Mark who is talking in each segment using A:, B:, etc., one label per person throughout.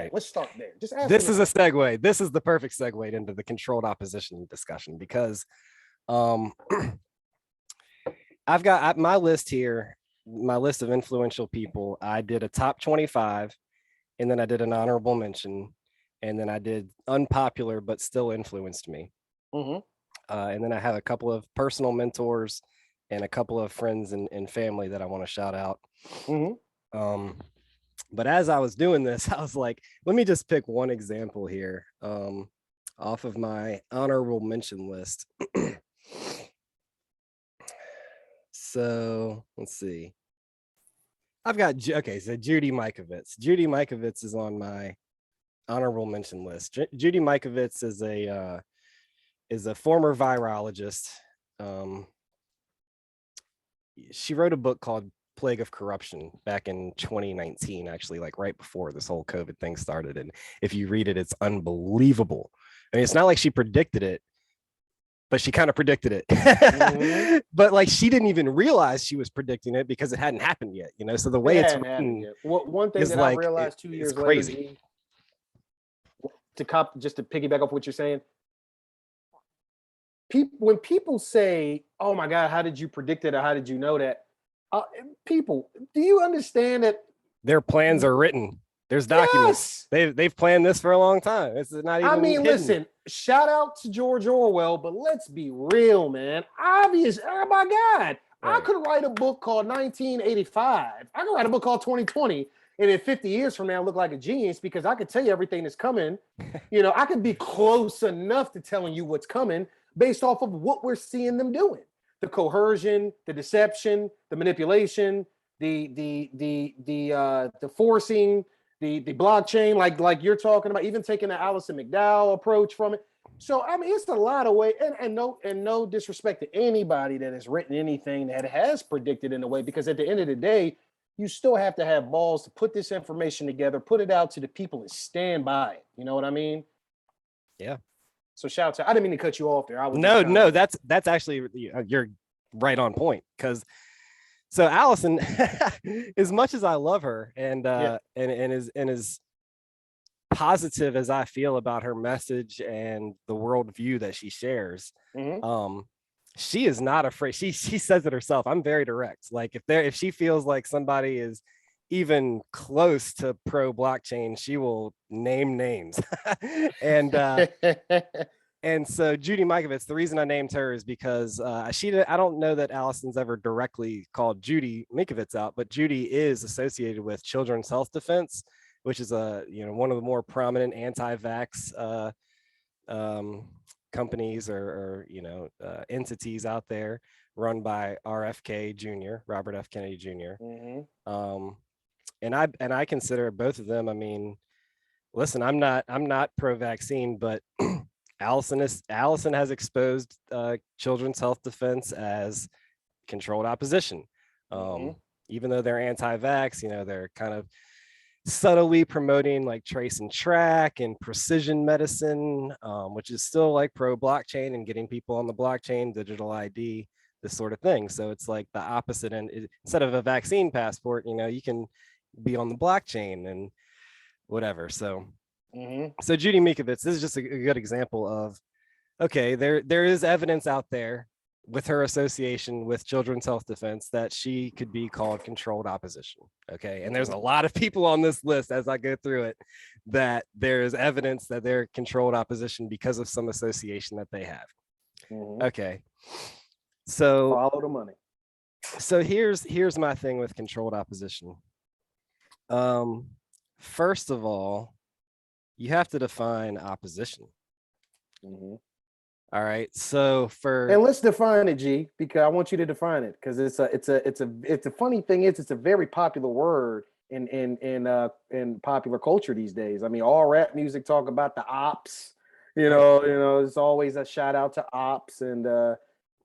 A: that. Let's start there. Just ask
B: this is a segue. This is the perfect segue into the controlled opposition discussion, because I've got my list here, my list of influential people. I did a top 25, and then I did an honorable mention, and then I did unpopular but still influenced me. And then I have a couple of personal mentors and a couple of friends and family that I want to shout out. But as I was doing this, I was like, let me just pick one example here off of my honorable mention list. So let's see. I've got, okay, so Judy Mikovits. Judy Mikovits is on my honorable mention list. Judy Mikovits is a former virologist. She wrote a book called Plague of Corruption back in 2019, actually, like right before this whole COVID thing started. And if you read it, it's unbelievable. I mean, it's not like she predicted it, but she kind of predicted it. But like, she didn't even realize she was predicting it because it hadn't happened yet, you know? So the way it's written,
A: one thing that I realized 2 years later, crazy. Just to piggyback off what you're saying, when people say, "Oh my God, how did you predict it?" or "How did you know that?" People, do you understand that
B: their plans are written? There's documents. Yes. They've planned this for a long time. It's not even.
A: I mean, hidden. Listen. Shout out to George Orwell, but let's be real, man. Obvious. Oh my God, right. I could write a book called 1985. I could write a book called 2020. And in 50 years from now, look like a genius because I could tell you everything that's coming. You know, I could be close enough to telling you what's coming based off of what we're seeing them doing. The coercion, the deception, the manipulation, the forcing, the blockchain, like you're talking about, even taking the Alison McDowell approach from it. So, I mean, it's a lot of ways, and no disrespect to anybody that has written anything that has predicted in a way, because at the end of the day, you still have to have balls to put this information together, put it out to the people and stand by it. You know what I mean?
B: Yeah.
A: So shout out to, I didn't mean to cut you off there.
B: No, that's actually, you're right on point. Because so Alison, as much as I love her and is positive as I feel about her message and the worldview that she shares, she is not afraid. She says it herself. I'm very direct. Like if she feels like somebody is even close to pro blockchain, she will name names. And so Judy Mikovits, the reason I named her is because I don't know that Alison's ever directly called Judy Mikovits out, but Judy is associated with Children's Health Defense, which is one of the more prominent anti-vax companies or entities out there, run by RFK Jr., Robert F. Kennedy Jr. And I consider both of them. I mean, listen, I'm not pro-vaccine, but Alison has exposed Children's Health Defense as controlled opposition. Even though they're anti-vax, they're kind of subtly promoting like trace and track and precision medicine, which is still like pro blockchain and getting people on the blockchain, digital ID, this sort of thing. So it's like the opposite end. Instead of a vaccine passport, you can be on the blockchain and whatever. So so Judy Mikovits, this is just a good example of, okay, there is evidence out there with her association with Children's Health Defense that she could be called controlled opposition. Okay. And there's a lot of people on this list as I go through it that there is evidence that they're controlled opposition because of some association that they have. Okay. So
A: follow the money.
B: So here's my thing with controlled opposition. First of all, you have to define opposition. All right. So
A: and let's define it, G, because I want you to define it, because it's a funny thing is it's a very popular word in popular culture these days. I mean, all rap music talk about the ops. It's always a shout out to ops, and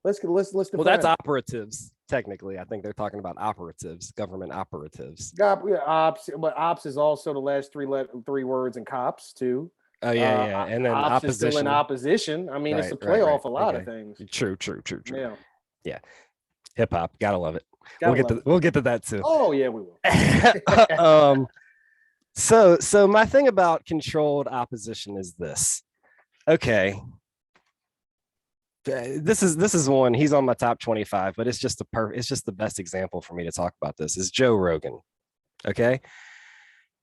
A: let's define
B: well, that's operatives. Technically, I think they're talking about operatives, government operatives.
A: Ops, but ops is also the last three words in cops too.
B: Oh yeah. And then
A: ops
B: opposition.
A: is still in opposition. I mean, it's a play off a lot of things.
B: True. Yeah. Hip hop, gotta love it. We'll get to that too.
A: Oh yeah, we will.
B: So my thing about controlled opposition is this. Okay. This is one. He's on my top 25, but it's just the best example for me to talk about this is Joe Rogan. Okay.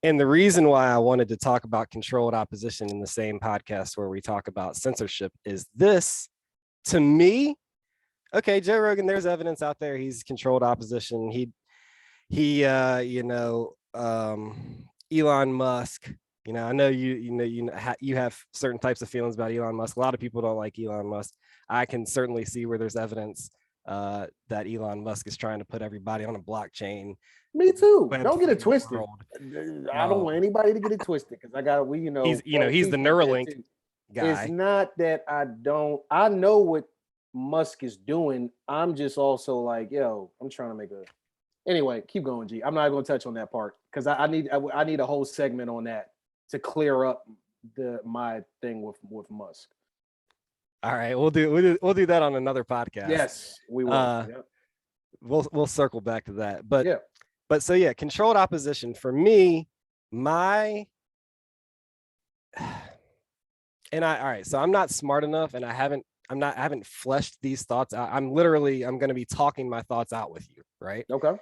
B: And the reason why I wanted to talk about controlled opposition in the same podcast where we talk about censorship is this, to me. Okay, Joe Rogan, there's evidence out there he's controlled opposition. Elon Musk, I know you have certain types of feelings about Elon Musk. A lot of people don't like Elon Musk. I can certainly see where there's evidence that Elon Musk is trying to put everybody on a blockchain.
A: Me too.
B: Web
A: Don't get it twisted.
B: world.
A: I don't want anybody to get it twisted because
B: he's the Neuralink guy.
A: It's not that I know what Musk is doing. I'm just also like, yo, I'm trying to make a. Anyway, keep going, G. I'm not going to touch on that part because I need a whole segment on that to clear up my thing with Musk.
B: All right, we'll do that on another podcast.
A: Yes, we will. Yep.
B: We'll circle back to that, but yeah. But so yeah, controlled opposition for me, all right. So I'm not smart enough, and I haven't fleshed these thoughts out. I'm going to be talking my thoughts out with you, right?
A: Okay.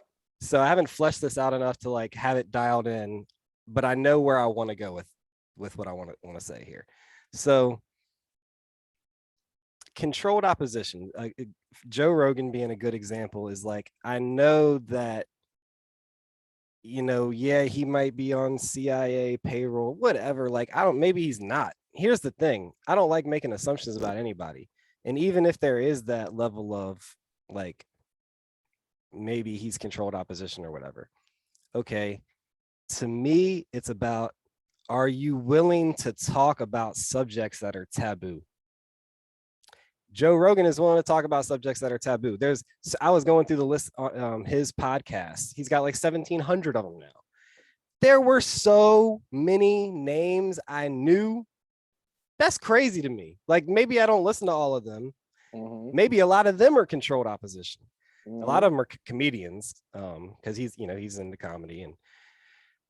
B: So I haven't fleshed this out enough to like have it dialed in, but I know where I want to go with what I want to say here. So controlled opposition, Joe Rogan being a good example is like, I know that, he might be on CIA payroll, whatever. Like, maybe he's not. Here's the thing. I don't like making assumptions about anybody. And even if there is that level of like, maybe he's controlled opposition or whatever. Okay. To me, it's about, are you willing to talk about subjects that are taboo? Joe Rogan is willing to talk about subjects that are taboo. I was going through the list on his podcast. He's got like 1,700 of them now. There were so many names I knew. That's crazy to me. Like, maybe I don't listen to all of them. Mm-hmm. Maybe a lot of them are controlled opposition. Mm-hmm. A lot of them are comedians because he's into comedy.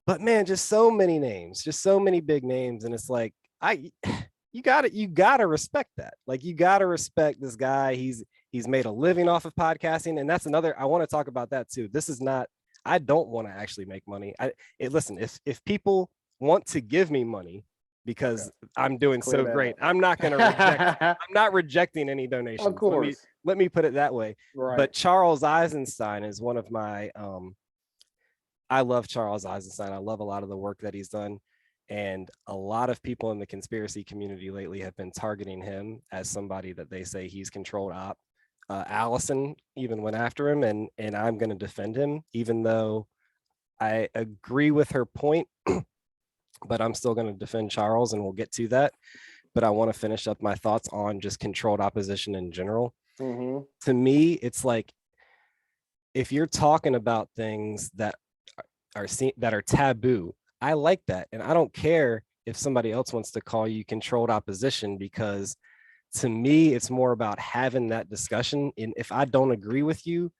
B: But man, just so many names, just so many big names. And it's like, you gotta respect that. Like, you gotta respect this guy. He's made a living off of podcasting. And that's another, I want to talk about that too. This is not, I don't want to actually make money. Listen, if people want to give me money because I'm doing so great, I'm not going to reject, I'm not rejecting any donations.
A: Of course.
B: Let me put it that way. Right. But Charles Eisenstein is one of my, I love Charles Eisenstein. I love a lot of the work that he's done. And a lot of people in the conspiracy community lately have been targeting him as somebody that they say he's controlled op. Allison even went after him, and I'm going to defend him, even though I agree with her point, but I'm still going to defend Charles, and we'll get to that. But I want to finish up my thoughts on just controlled opposition in general. Mm-hmm. To me, it's like, if you're talking about things that are taboo, I like that. And I don't care if somebody else wants to call you controlled opposition, because to me, it's more about having that discussion. And if I don't agree with you,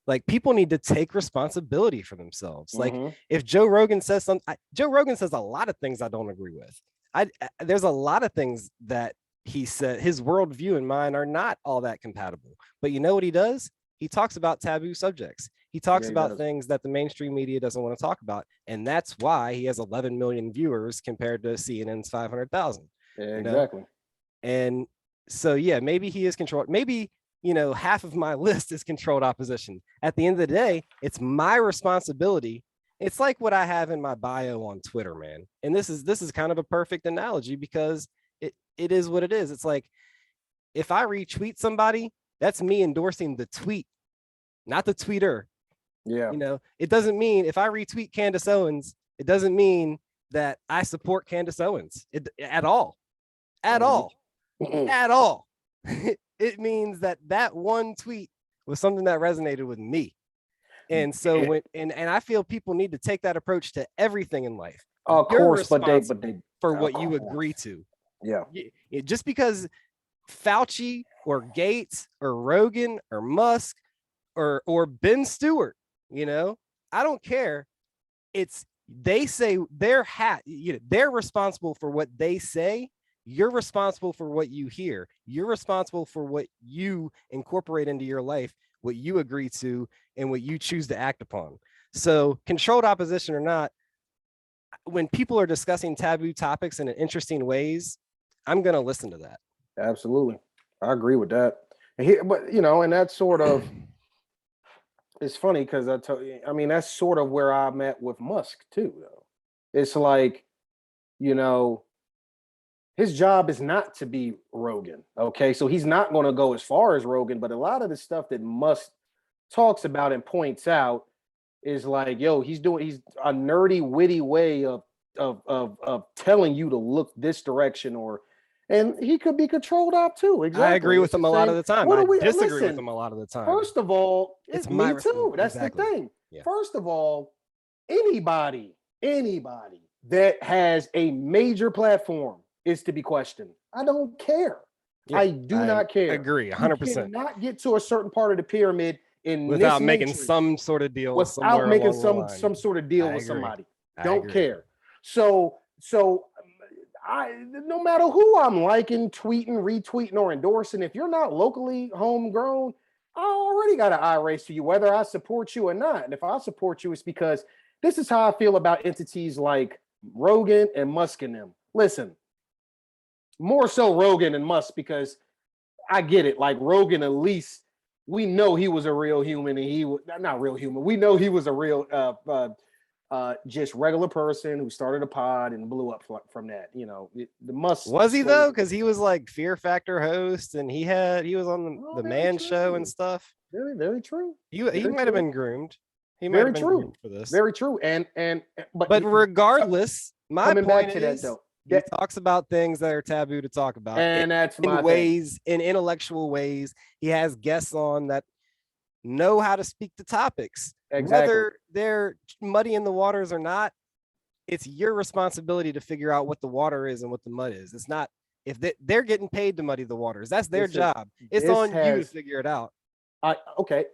B: like, people need to take responsibility for themselves. Mm-hmm. Like, if Joe Rogan says something, Joe Rogan says a lot of things I don't agree with. There's a lot of things that he said, his worldview and mine are not all that compatible. But you know what he does? He talks about taboo subjects. He talks about things that the mainstream media doesn't want to talk about. And that's why he has 11 million viewers compared to CNN's 500,000.
A: Yeah, exactly.
B: And so, yeah, maybe he is controlled. Maybe, half of my list is controlled opposition. At the end of the day, it's my responsibility. It's like what I have in my bio on Twitter, man. And this is kind of a perfect analogy, because it is what it is. It's like, if I retweet somebody, that's me endorsing the tweet, not the tweeter.
A: Yeah.
B: It doesn't mean, if I retweet Candace Owens, it doesn't mean that I support Candace Owens at all. At all. At all. It means that one tweet was something that resonated with me. And so and I feel people need to take that approach to everything in life.
A: Of course, but they
B: for what you agree to.
A: Yeah.
B: Just because Fauci or Gates or Rogan or Musk or Ben Stewart, I don't care. It's they say they're responsible for what they say. You're responsible for what you hear. You're responsible for what you incorporate into your life, what you agree to, and what you choose to act upon. So, controlled opposition or not, when people are discussing taboo topics in interesting ways, I'm going to listen to that.
A: Absolutely. I agree with that. And here, but you know, and that's sort of it's funny because I mean, that's sort of where I'm at with Musk too, though. It's like, you know, his job is not to be Rogan. Okay. So he's not going to go as far as Rogan, but a lot of the stuff that Musk talks about and points out is like, yo, he's a nerdy, witty way of telling you to look this direction, or and he could be controlled op too.
B: I
A: Exactly.
B: agree with
A: It's the
B: him a lot
A: same.
B: of the time.
A: What
B: I
A: do we
B: disagree with
A: listen?
B: him a lot of the time.
A: First of all,
B: It's
A: me too. That's
B: exactly.
A: the thing.
B: Yeah.
A: First of all, anybody that has a major platform is to be questioned. I don't care.
B: Yeah,
A: I do not care.
B: Agree,
A: You
B: 100%.
A: cannot get to a certain part of the pyramid in
B: Without
A: this
B: making
A: matrix
B: some sort of deal
A: without
B: somewhere
A: making
B: along the line.
A: some sort of deal
B: I
A: with
B: agree.
A: somebody.
B: I
A: Don't
B: agree.
A: care. So I no matter who I'm liking, tweeting, retweeting, or endorsing, if you're not locally homegrown, I already got an eye race to you, whether I support you or not. And if I support you, it's because this is how I feel about entities like Rogan and Musk and them. Listen, more so Rogan and Musk, because I get it. Like Rogan, at least we know he was a real human, and he was not real human. We know he was a real just regular person who started a pod and blew up from that. You know, the Musk
B: was he though? Because he was like Fear Factor host, and he was on the Man Show and stuff.
A: Very, very true.
B: He might have been groomed. He might
A: very
B: have been
A: true
B: groomed for this.
A: Very true. And
B: but regardless, my
A: coming
B: point
A: back to
B: is,
A: that though,
B: he talks about things that are taboo to talk about,
A: and that's
B: in ways, in intellectual ways. He has guests on that know how to speak to topics, whether they're muddy in the waters or not. It's your responsibility to figure out what the water is and what the mud is. It's not, if they're getting paid to muddy the waters, that's their job. It's on you to figure it out.
A: Okay,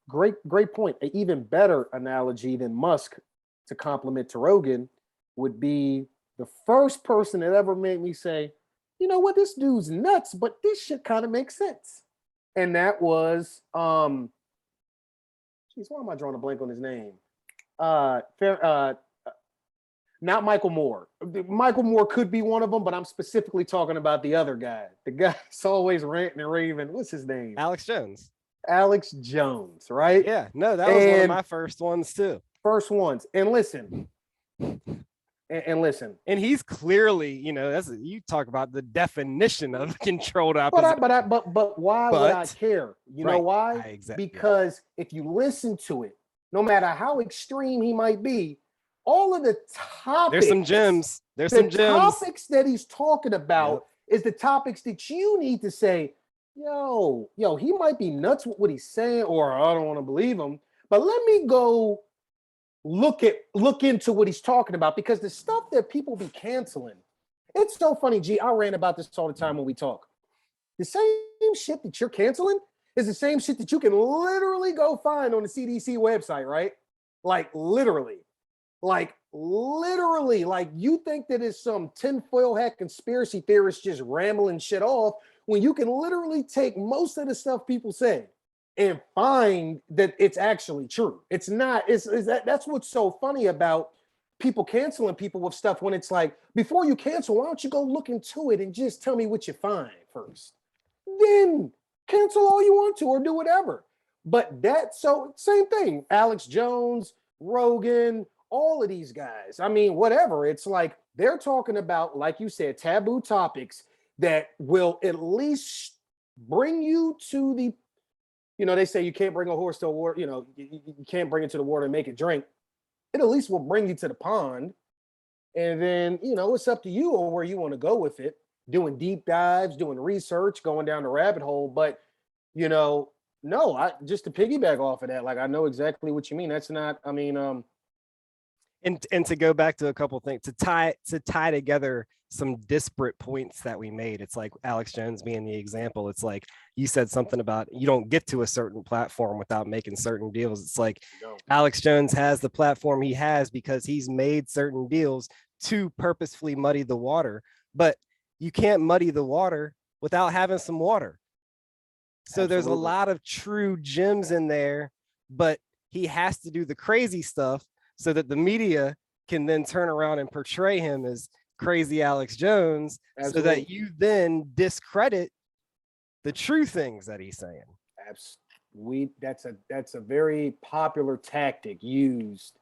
A: great point. An even better analogy than Musk to compliment to Rogan would be the first person that ever made me say, you know what, this dude's nuts, but this shit kind of makes sense. And that was why am I drawing a blank on his name? Not Michael Moore. Michael Moore could be one of them, but I'm specifically talking about the other guy. The guy's always ranting and raving. What's his name?
B: Alex Jones.
A: Alex Jones, right?
B: Yeah, no, that was one of my first ones too.
A: First ones. And listen. And listen.
B: And he's clearly, you talk about the definition of controlled opposition.
A: But why would I care? You know why? Because if you listen to it, no matter how extreme he might be, all of the topics.
B: There's some gems. The
A: topics that he's talking about is the topics that you need to say, yo, he might be nuts with what he's saying, or I don't want to believe him, but let me go look into what he's talking about, because the stuff that people be canceling, it's so funny. G, I rant about this all the time when we talk. The same shit that you're canceling is the same shit that you can literally go find on the CDC website, right? Like literally, you think that it's some tinfoil hat conspiracy theorist just rambling shit off, when you can literally take most of the stuff people say and find that it's actually true. It's not. That's what's so funny about people canceling people with stuff, when it's like, before you cancel, why don't you go look into it and just tell me what you find first? Then cancel all you want to, or do whatever. But same thing. Alex Jones, Rogan, all of these guys. I mean, whatever. It's like they're talking about, like you said, taboo topics that will at least bring you to the, they say you can't bring a horse to a water, you can't bring it to the water and make it drink. It at least will bring you to the pond. And then, it's up to you or where you want to go with it, doing deep dives, doing research, going down the rabbit hole. But, no, just to piggyback off of that, like, I know exactly what you mean. That's not,
B: And to go back to a couple things to tie together some disparate points that we made. It's like Alex Jones being the example. It's like you said something about you don't get to a certain platform without making certain deals. It's like Alex Jones has the platform he has because he's made certain deals to purposefully muddy the water, but you can't muddy the water without having some water. So there's a lot of true gems in there, but he has to do the crazy stuff so that the media can then turn around and portray him as crazy Alex Jones so that you then discredit the true things that he's saying.
A: That's a very popular tactic used.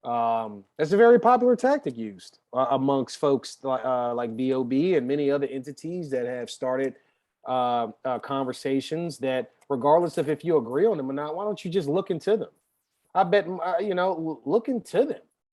A: That's a very popular tactic used amongst folks like BOB and many other entities that have started conversations that, regardless of if you agree on them or not, why don't you just look into them? I bet look into them.